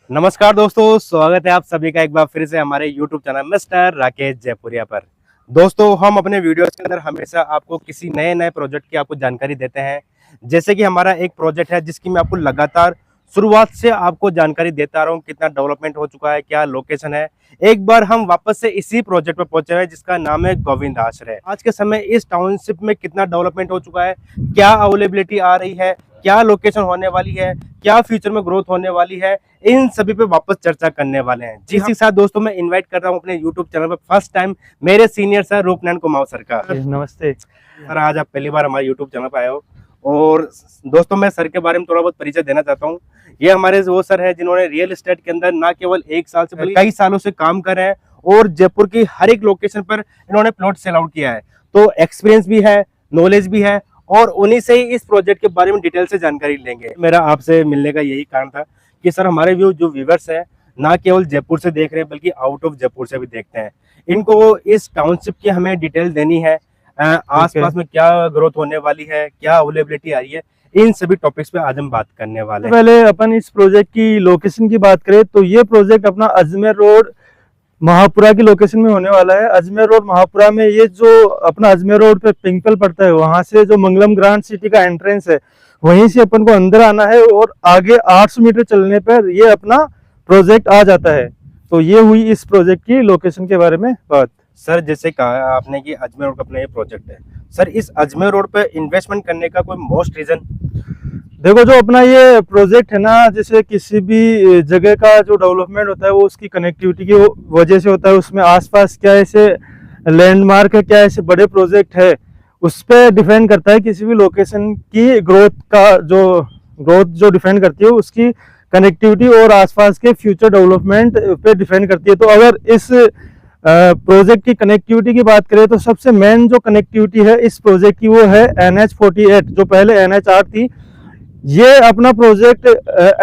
नमस्कार दोस्तों, स्वागत है आप सभी का एक बार फिर से हमारे YouTube channel mister Rakesh Jaipuria पर। दोस्तों, हम अपने वीडियोस के अंदर हमेशा आपको किसी नए प्रोजेक्ट की आपको जानकारी देते हैं। जैसे कि हमारा एक प्रोजेक्ट है जिसकी मैं आपको लगातार शुरुआत से आपको जानकारी देता रहा हूँ, कितना डेवलपमेंट हो चुका है, क्या लोकेशन है। एक बार हम वापस से इसी प्रोजेक्ट पर पहुंचे हैं जिसका नाम है गोविंद आश्रय। आज के समय इस टाउनशिप में कितना डेवलपमेंट हो चुका है, क्या अवेलेबिलिटी आ रही है, क्या लोकेशन होने वाली है, क्या फ्यूचर में ग्रोथ होने वाली है, इन सभी पे वापस चर्चा करने वाले हैं। जी, इसी साथ दोस्तों मैं इनवाइट कर रहा हूं अपने YouTube चैनल पर फर्स्ट टाइम मेरे सीनियर सर रूपनयन कुमार सर का। नमस्ते सर, आज आप पहली बार हमारे YouTube चैनल पर आए हो और दोस्तों मैं सर के बारे में थोड़ा बहुत परिचय देना चाहता हूँ। ये हमारे वो सर है जिन्होंने रियल एस्टेट के अंदर ना केवल एक साल से बल्कि कई सालों से काम कर रहे हैं और जयपुर की हर एक लोकेशन पर इन्होंने प्लॉट सेल आउट किया है। तो एक्सपीरियंस भी है, नॉलेज भी है और उन्हीं से ही इस प्रोजेक्ट के बारे में डिटेल से जानकारी लेंगे। मेरा आपसे मिलने का यही कारण था कि सर हमारे जो व्यूवर्स हैं ना केवल जयपुर से देख रहे हैं बल्कि आउट ऑफ जयपुर से भी देखते हैं। इनको इस टाउनशिप की हमें डिटेल देनी है, आसपास में क्या ग्रोथ होने वाली है, क्या अवेलेबिलिटी आ रही है, इन सभी टॉपिक्स पे आज हम बात करने वाले हैं। पहले अपन इस प्रोजेक्ट की लोकेशन की बात करें तो ये प्रोजेक्ट अपना अजमेर रोड महापुरा की लोकेशन में होने वाला है। अजमेर रोड महापुरा में ये जो अपना अजमेर रोड पे पिंपल पड़ता है, वहां से जो मंगलम ग्रांड सिटी का एंट्रेंस है वहीं से अपन को अंदर आना है और आगे 800 मीटर चलने पर ये अपना प्रोजेक्ट आ जाता है। तो ये हुई इस प्रोजेक्ट की लोकेशन के बारे में बात। सर, जैसे कहा आपने कि अजमेर रोड का अपना ये प्रोजेक्ट है, सर इस अजमेर रोड पे इन्वेस्टमेंट करने का कोई मोस्ट रीजन? देखो, जो अपना ये प्रोजेक्ट है ना, जैसे किसी भी जगह का जो डेवलपमेंट होता है वो उसकी कनेक्टिविटी की वजह से होता है। उसमें आसपास क्या ऐसे लैंडमार्क है, क्या ऐसे बड़े प्रोजेक्ट है, उस पर डिपेंड करता है किसी भी लोकेशन की ग्रोथ जो डिपेंड करती है उसकी कनेक्टिविटी और आसपास के फ्यूचर डेवलपमेंट पे डिपेंड करती है। तो अगर इस प्रोजेक्ट की कनेक्टिविटी की बात करें तो सबसे मेन जो कनेक्टिविटी है इस प्रोजेक्ट की वो है NH48, जो पहले NH8 थी। ये अपना प्रोजेक्ट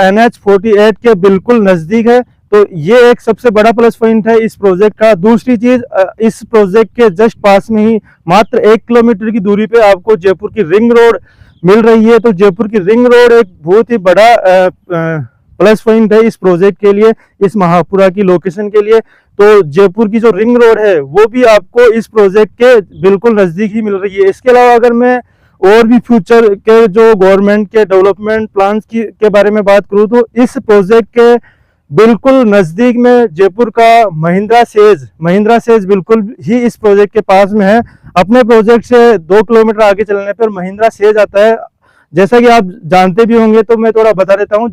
NH48 के बिल्कुल नजदीक है, तो ये एक सबसे बड़ा प्लस पॉइंट है इस प्रोजेक्ट का। दूसरी चीज, इस प्रोजेक्ट के जस्ट पास में ही मात्र 1 किलोमीटर की दूरी पे आपको जयपुर की रिंग रोड मिल रही है। तो जयपुर की रिंग रोड एक बहुत ही बड़ा प्लस पॉइंट है इस प्रोजेक्ट के लिए, इस महापुरा की लोकेशन के लिए। तो जयपुर की जो रिंग रोड है वो भी आपको इस प्रोजेक्ट के बिल्कुल नजदीक ही मिल रही है। इसके अलावा अगर मैं और भी फ्यूचर के जो गवर्नमेंट के डेवलपमेंट प्लान्स के बारे में बात करूं तो इस प्रोजेक्ट के बिल्कुल नजदीक में जयपुर का महिंद्रा सेज बिल्कुल ही इस प्रोजेक्ट के पास में है। अपने प्रोजेक्ट से 2 किलोमीटर आगे चलने पर महिंद्रा सेज आता है। जैसा कि आप जानते भी होंगे तो मैं थोड़ा बता देता हूँ।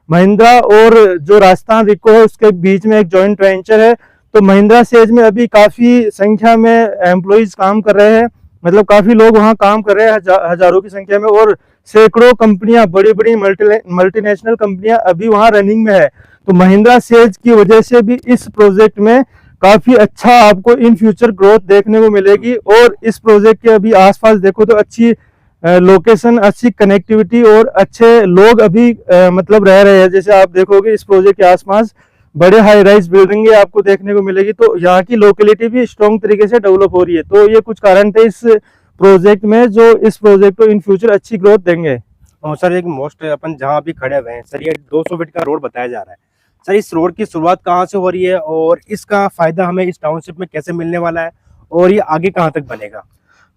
महिंद्रा और जो राजस्थान रिको है उसके बीच में एक जॉइंट वेंचर है। तो महिंद्रा सेज में अभी काफी संख्या में एम्प्लॉइज काम कर रहे हैं, मतलब काफी लोग वहाँ काम कर रहे हैं, हजारों की संख्या में, और सैकड़ों कंपनियां, बड़ी बड़ी मल्टीनेशनल कंपनियां अभी वहाँ रनिंग में है। तो महिंद्रा सेज की वजह से भी इस प्रोजेक्ट में काफी अच्छा आपको इन फ्यूचर ग्रोथ देखने को मिलेगी। और इस प्रोजेक्ट के अभी आसपास देखो तो अच्छी लोकेशन, अच्छी कनेक्टिविटी और अच्छे लोग अभी मतलब रह रहे हैं। जैसे आप देखोगे इस प्रोजेक्ट के आसपास बड़े हाई राइज बिल्डिंग आपको देखने को मिलेगी। तो यहाँ की लोकेलिटी भी स्ट्रॉन्ग तरीके से डेवलप हो रही है। तो ये कुछ कारण थे इस प्रोजेक्ट में जो इस प्रोजेक्ट को इन फ्यूचर अच्छी ग्रोथ देंगे। और सर, एक मोस्ट अपन जहाँ अभी खड़े हुए हैं सर, ये 200 फीट का रोड बताया जा रहा है। सर, इस रोड की शुरुआत कहाँ से हो रही है और इसका फायदा हमें इस टाउनशिप में कैसे मिलने वाला है और ये आगे कहाँ तक बनेगा?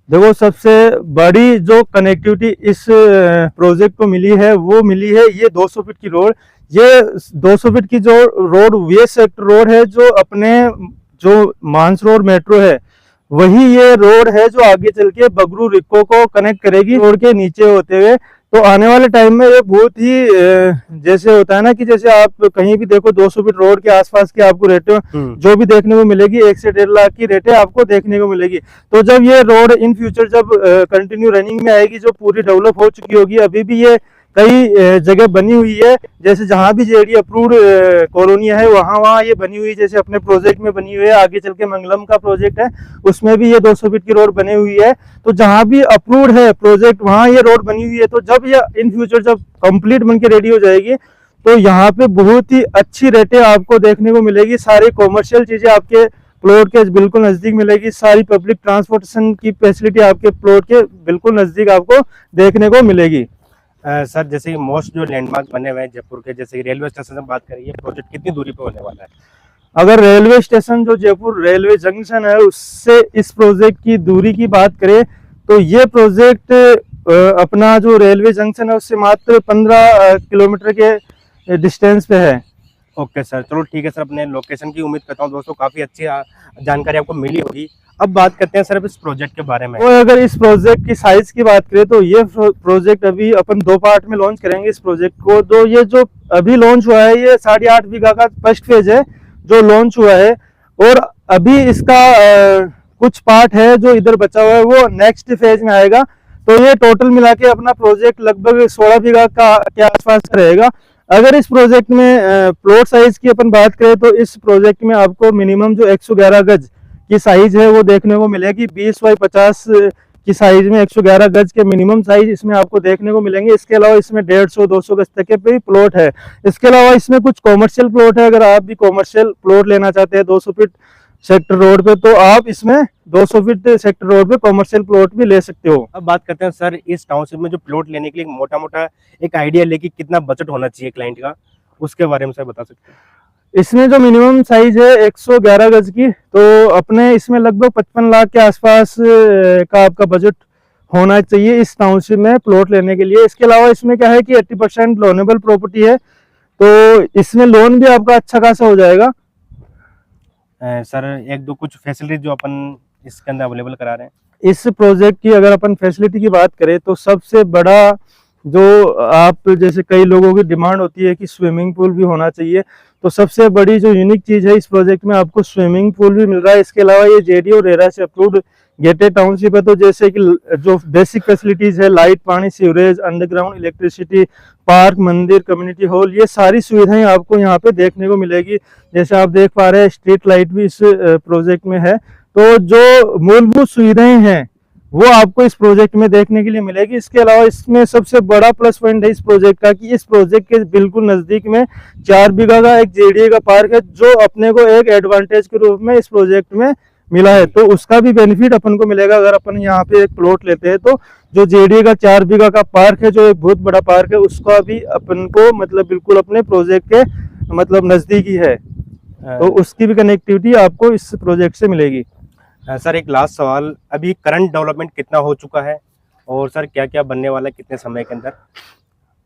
देखो, सबसे बड़ी जो कनेक्टिविटी इस प्रोजेक्ट को मिली है वो मिली है ये 200 फीट की रोड। ये 200 फीट की जो रोड वे सेक्टर रोड है, जो अपने जो मानसरोवर मेट्रो है वही ये रोड है जो आगे चल के बगरू रिको को कनेक्ट करेगी रोड के नीचे होते हुए। तो आने वाले टाइम में ये बहुत ही जैसे होता है ना कि जैसे आप कहीं भी देखो 200 फीट रोड के आसपास की आपको रेटें जो भी देखने को मिलेगी 1 से 1.5 लाख की रेटें आपको देखने को मिलेगी। तो जब ये रोड इन फ्यूचर जब कंटिन्यू रनिंग में आएगी, जो पूरी डेवलप हो चुकी होगी, अभी भी ये कई जगह बनी हुई है, जैसे जहां भी जेडी अप्रूव्ड कॉलोनी है वहां ये बनी हुई है। जैसे अपने प्रोजेक्ट में बनी हुई है, आगे चल के मंगलम का प्रोजेक्ट है उसमें भी ये 200 फीट की रोड बनी हुई है। तो जहां भी अप्रूव्ड है प्रोजेक्ट वहां ये रोड बनी हुई है। तो जब ये इन फ्यूचर जब कंप्लीट बन के रेडी हो जाएगी तो यहाँ पे बहुत ही अच्छी रेटें आपको देखने को मिलेगी। सारी कॉमर्शियल चीजें आपके प्लॉट के बिल्कुल नजदीक मिलेगी। सारी पब्लिक ट्रांसपोर्टेशन की फैसिलिटी आपके प्लॉट के बिल्कुल नजदीक आपको देखने को मिलेगी। सर जैसे मोस्ट जो लैंडमार्क बने हुए हैं जयपुर के, जैसे कि रेलवे स्टेशन से बात करें, ये प्रोजेक्ट कितनी दूरी पे होने वाला है? अगर रेलवे स्टेशन जो जयपुर रेलवे जंक्शन है उससे इस प्रोजेक्ट की दूरी की बात करें तो ये प्रोजेक्ट अपना जो रेलवे जंक्शन है उससे मात्र 15 किलोमीटर के डिस्टेंस पे है। ओके सर, चलो ठीक है सर। अपने लोकेशन की उम्मीद करता हूँ दोस्तों काफ़ी अच्छी जानकारी आपको मिली होगी। अब बात करते हैं सर अब इस प्रोजेक्ट के बारे में। और अगर इस प्रोजेक्ट की साइज की बात करें तो ये प्रोजेक्ट अभी अपन 2 पार्ट में लॉन्च करेंगे इस प्रोजेक्ट को। तो ये जो अभी लॉन्च हुआ है ये 8.5 बीघा का फर्स्ट फेज है जो लॉन्च हुआ है, और अभी इसका कुछ पार्ट है जो इधर बचा हुआ है वो नेक्स्ट फेज में आएगा। तो ये टोटल मिला के अपना प्रोजेक्ट लगभग 16 बीघा का के आसपास रहेगा। अगर इस प्रोजेक्ट में प्लॉट साइज की अपन बात करें तो इस प्रोजेक्ट में आपको मिनिमम जो 111 गज की साइज है वो देखने को मिलेगी। 20 बाई 50 की साइज में 111 गज के मिनिमम साइज इसमें आपको देखने को मिलेंगे। इसके अलावा इसमें 150-200 गज तक के भी प्लॉट है। इसके अलावा इसमें कुछ कॉमर्शियल प्लॉट है। अगर आप भी कॉमर्शियल प्लॉट लेना चाहते हैं 200 फीट सेक्टर रोड पे तो आप इसमें 200 फीट सेक्टर रोड पे कॉमर्शियल प्लॉट भी ले सकते हो। अब बात करते हैं सर इस टाउनशिप में जो प्लॉट लेने के लिए मोटा मोटा एक आइडिया लेके कितना बजट होना चाहिए क्लाइंट का, उसके बारे में सर बता सकते हैं? इसमें जो मिनिमम साइज है 111 गज की, तो अपने इसमें लगभग 55 लाख के आसपास का आपका बजट होना चाहिए इस टाउनशिप में प्लॉट लेने के लिए। इसके अलावा इसमें क्या है कि 80% लोनेबल प्रॉपर्टी है, तो इसमें लोन भी आपका अच्छा खासा हो जाएगा। सर एक दो कुछ फैसिलिटी जो अपन इसके अंदर अवेलेबल करा रहे हैं इस प्रोजेक्ट की अगर अपन फैसिलिटी की बात करें तो सबसे बड़ा जो आप जैसे कई लोगों की डिमांड होती है कि स्विमिंग पूल भी होना चाहिए, तो सबसे बड़ी जो यूनिक चीज है इस प्रोजेक्ट में आपको स्विमिंग पूल भी मिल रहा है। इसके अलावा ये जेडी और रेरा से अप्रूव्ड गेटेड टाउनशिप है, तो जैसे कि जो बेसिक फैसिलिटीज है लाइट, पानी, सीवरेज, अंडरग्राउंड इलेक्ट्रिसिटी, पार्क, मंदिर, कम्युनिटी हॉल, ये सारी सुविधाएं आपको यहाँ पे देखने को मिलेगी। जैसे आप देख पा रहे हैं स्ट्रीट लाइट भी इस प्रोजेक्ट में है। तो जो मूलभूत सुविधाएं हैं वो आपको इस प्रोजेक्ट में देखने के लिए मिलेगी। इसके अलावा इसमें सबसे बड़ा प्लस पॉइंट है इस प्रोजेक्ट का कि इस प्रोजेक्ट के बिल्कुल नजदीक में 4 बीघा का एक जेडीए का पार्क है जो अपने को एक एडवांटेज के रूप में इस प्रोजेक्ट में मिला है, तो उसका भी बेनिफिट अपन को मिलेगा अगर अपन यहाँ पे एक प्लॉट लेते हैं। तो जो जेडीए का 4 बीघा का पार्क है जो एक बहुत बड़ा पार्क है उसका भी अपन को मतलब बिल्कुल अपने प्रोजेक्ट के मतलब नजदीकी है, तो उसकी भी कनेक्टिविटी आपको इस प्रोजेक्ट से मिलेगी। सर एक लास्ट सवाल, अभी करंट डेवलपमेंट कितना हो चुका है और सर क्या क्या बनने वाला है कितने समय के अंदर?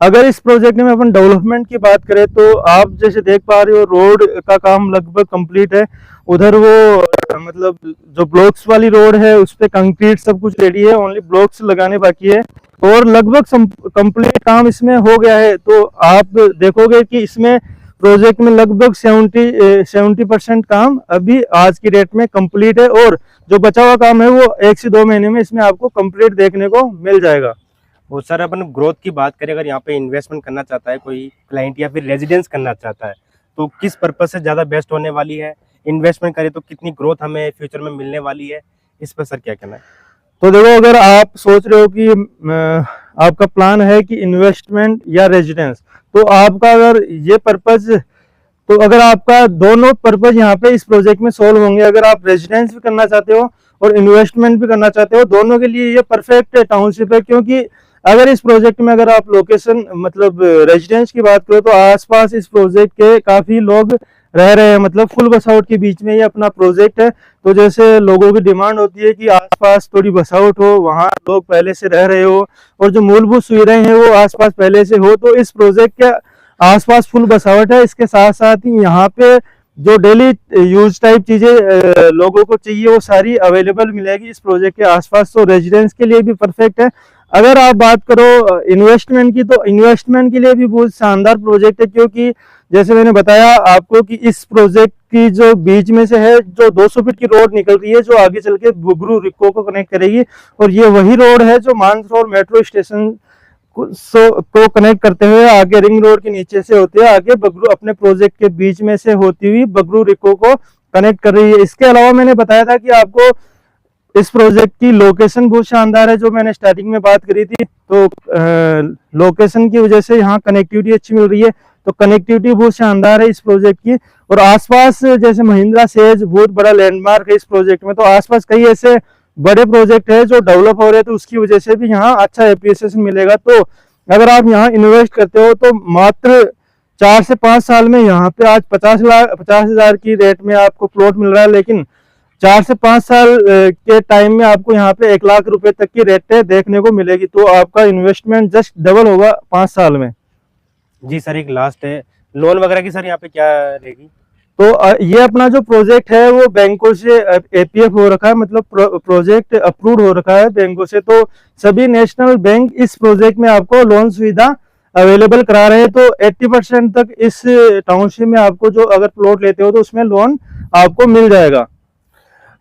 अगर इस प्रोजेक्ट में अपन डेवलपमेंट की बात करें तो आप जैसे देख पा रहे हो रोड का काम लगभग कंप्लीट है। उधर वो मतलब जो ब्लॉक्स वाली रोड है उस पे कंक्रीट सब कुछ रेडी है, ओनली ब्लॉक्स लगाने बाकी है और लगभग कंप्लीट काम इसमें हो गया है। तो आप देखोगे कि इसमें प्रोजेक्ट में लगभग 70% काम अभी आज की डेट में कंप्लीट है, और जो बचा हुआ काम है वो 1 से 2 महीने में इसमें आपको कंप्लीट देखने को मिल जाएगा। वो सर अपन ग्रोथ की बात करें, अगर यहाँ पे इन्वेस्टमेंट करना चाहता है कोई क्लाइंट या फिर रेजिडेंस करना चाहता है तो किस पर्पज से ज़्यादा बेस्ट होने वाली है? इन्वेस्टमेंट करें तो कितनी ग्रोथ हमें फ्यूचर में मिलने वाली है, इस पर सर क्या कहना है? तो देखो अगर आप सोच रहे हो कि आपका प्लान है कि इन्वेस्टमेंट या रेजिडेंस, तो आपका अगर ये पर्पज, तो अगर आपका दोनों पर्पज यहाँ पे इस प्रोजेक्ट में सोल्व होंगे। अगर आप रेजिडेंस भी करना चाहते हो और इन्वेस्टमेंट भी करना चाहते हो, दोनों के लिए ये परफेक्ट टाउनशिप है। क्योंकि अगर इस प्रोजेक्ट में अगर आप लोकेशन मतलब रेजिडेंस की बात करो तो आसपास इस प्रोजेक्ट के काफी लोग रह रहे हैं, मतलब फुल बसाउट के बीच में ये अपना प्रोजेक्ट है। तो जैसे लोगों की डिमांड होती है कि आसपास थोड़ी बसाउट हो, वहाँ लोग पहले से रह रहे हो और जो मूलभूत सुविधाएं हैं वो आसपास पहले से हो, तो इस प्रोजेक्ट के आसपास फुल बसावट है। इसके साथ साथ ही यहाँ पे जो डेली यूज टाइप चीजें लोगों को चाहिए वो सारी अवेलेबल मिलेगी इस प्रोजेक्ट के आसपास, तो रेजिडेंस के लिए भी परफेक्ट है। अगर आप बात करो इन्वेस्टमेंट की, तो इन्वेस्टमेंट के लिए भी बहुत शानदार प्रोजेक्ट है। क्योंकि जैसे मैंने बताया आपको कि इस प्रोजेक्ट की जो बीच में से है जो 200 फीट की रोड निकल रही है जो आगे चल के बुगरू रिको को कनेक्ट करेगी, और ये वही रोड है जो मानसरोवर मेट्रो स्टेशन को कनेक्ट करते हुए आगे रिंग रोड के नीचे से होते हुए आगे बगरू अपने प्रोजेक्ट के बीच में से होती हुई बगरू रिको को कनेक्ट कर रही है। इसके अलावा मैंने बताया था कि आपको इस प्रोजेक्ट की लोकेशन बहुत शानदार है, जो मैंने स्टार्टिंग में बात करी थी। तो लोकेशन की वजह से यहाँ कनेक्टिविटी अच्छी मिल रही है, तो कनेक्टिविटी बहुत शानदार है इस प्रोजेक्ट की। और आसपास जैसे महिंद्रा सेज बहुत बड़ा लैंडमार्क है इस प्रोजेक्ट में, तो आसपास कई ऐसे बड़े प्रोजेक्ट है जो डेवलप हो रहे हैं, तो उसकी वजह से भी यहाँ अच्छा एप्रिसिएशन मिलेगा। तो अगर आप यहाँ इन्वेस्ट करते हो तो मात्र 4 से 5 साल में यहाँ पे आज 50,000 की रेट में आपको प्लॉट मिल रहा है, लेकिन 4 से 5 साल के टाइम में आपको यहाँ पे 1 लाख रुपए तक की रेटें देखने को मिलेगी। तो आपका इन्वेस्टमेंट जस्ट डबल होगा 5 साल में। जी सर, एक लास्ट है, लोन वगैरह की सर यहाँ पे क्या रहेगी? तो ये अपना जो प्रोजेक्ट है वो बैंकों से एपीएफ हो रखा है, मतलब प्रोजेक्ट अप्रूव्ड हो रखा है बैंकों से। तो सभी नेशनल बैंक इस प्रोजेक्ट में आपको लोन सुविधा अवेलेबल करा रहे हैं। तो 80% तक इस टाउनशिप में आपको जो अगर प्लॉट लेते हो तो उसमें लोन आपको मिल जाएगा।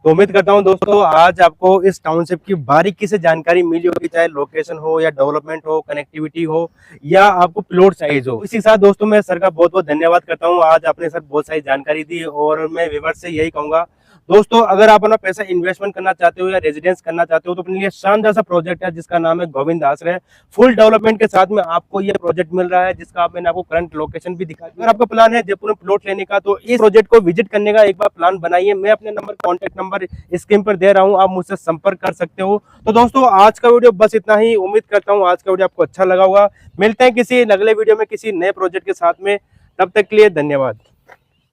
तो उम्मीद करता हूं दोस्तों आज आपको इस टाउनशिप की बारीकी से जानकारी मिली होगी, चाहे लोकेशन हो या डेवलपमेंट हो, कनेक्टिविटी हो या आपको प्लॉट साइज हो। इसी के साथ दोस्तों मैं सर का बहुत बहुत धन्यवाद करता हूं, आज आपने सर बहुत सारी जानकारी दी। और मैं व्यूअर्स से यही कहूंगा दोस्तों, अगर आप अपना पैसा इन्वेस्टमेंट करना चाहते हो या रेजिडेंस करना चाहते हो तो अपने लिए शानदार सा प्रोजेक्ट है जिसका नाम है गोविंद आश्रय। फुल डेवलपमेंट के साथ में आपको ये प्रोजेक्ट मिल रहा है, जिसका मैंने आपको करंट लोकेशन भी दिखा दी। अगर आपका प्लान है जयपुर में प्लॉट लेने का तो इस प्रोजेक्ट को विजिट करने का एक बार प्लान बनाइए। मैं अपने नंबर कॉन्टेक्ट नंबर स्क्रीन पर दे रहा हूँ, आप मुझसे संपर्क कर सकते हो। तो दोस्तों आज का वीडियो बस इतना ही, उम्मीद करता हूँ आज का वीडियो आपको अच्छा लगा होगा। मिलते हैं किसी अगले वीडियो में किसी नए प्रोजेक्ट के साथ में, तब तक के लिए धन्यवाद।